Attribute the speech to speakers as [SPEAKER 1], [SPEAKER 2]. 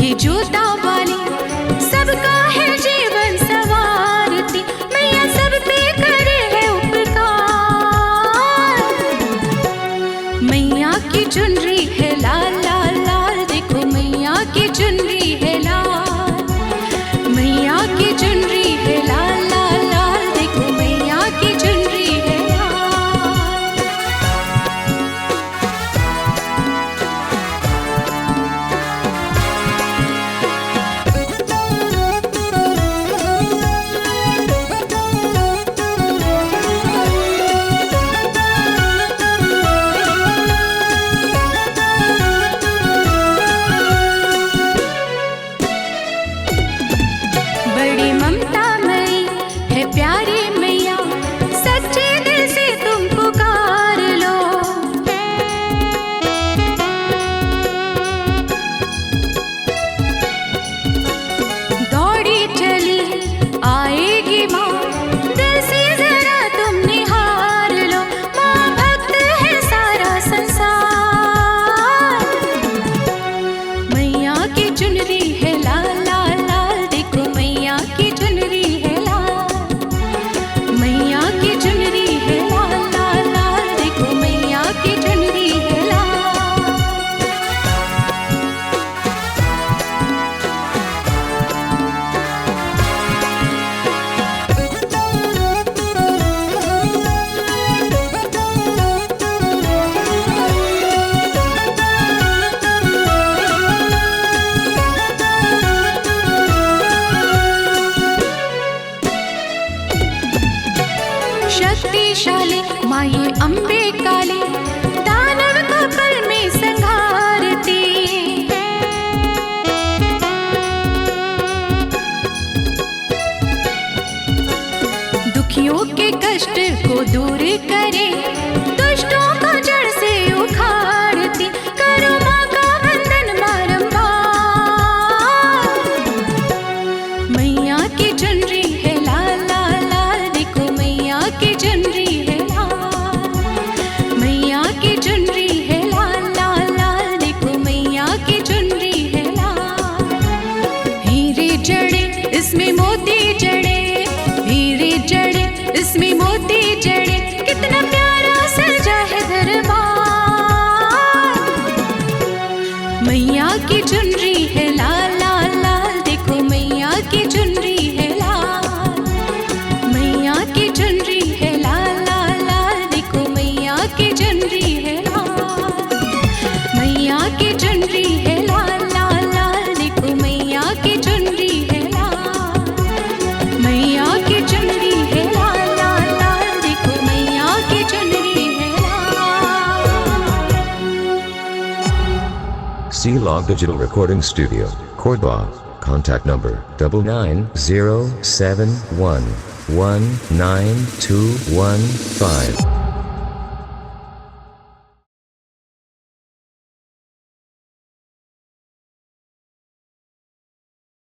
[SPEAKER 1] ये जोता वाली सबका है जीवन सवारती, मैया सब पे करे है उपकार। मैया की चुनरी है लाल लाल लाल, देखो मैया की चुनरी है लाल, मैया की चुनरी है लाल लाल लाल, देखो मैया की चुनरी है लाल। बड़ी ममतामयी है प्यारी मैया, सच्चे दिल से तुम पुकार लो। दौड़ी चली आएगी माँ, दिल से जरा तुम निहार लो। माँ भक्त है सारा संसार, मैया की चुनरी है लाल लाल लाल, देखो मैया की चुनरी है लाल, मैया की चुनरी है लाल लाल लाल, देखो मैया की चुनरी है लाल। शक्तिशाली माँ ये अम्बे काली, दानव को पल में संहारती। दुखियों के कष्ट को दूर करे, दुष्टों को जड़ से उखाड़ती। करो माँ का वंदन बारंबार, मैया की चुनरी है लाल लाल लाल, देखो मैया की चुनरी है लाल, मैया की चुनरी है लाल लाल लाल, देखो मैया की चुनरी है लाल। हीरे जड़े इसमें मोती जड़े, हीरे जड़े इसमें मोती जड़े, कितना प्यारा सजा है दरबार। मैया की चुनरी है लाल लाल लाल, देखो मैया की चुनरी है लाल, मैया की चुनरी है लाल लाल लाल, देखो मैया की चुनरी है लाल, मैया की चुनरी है लाल लाल लाल, देखो मैया की चुनरी है लाल, मैया की चुनरी है लाल लाल लाल, देखो मैया की चुनरी है लाल।
[SPEAKER 2] C-Log Digital Recording Studio, Cordoba. Contact number 99071192115.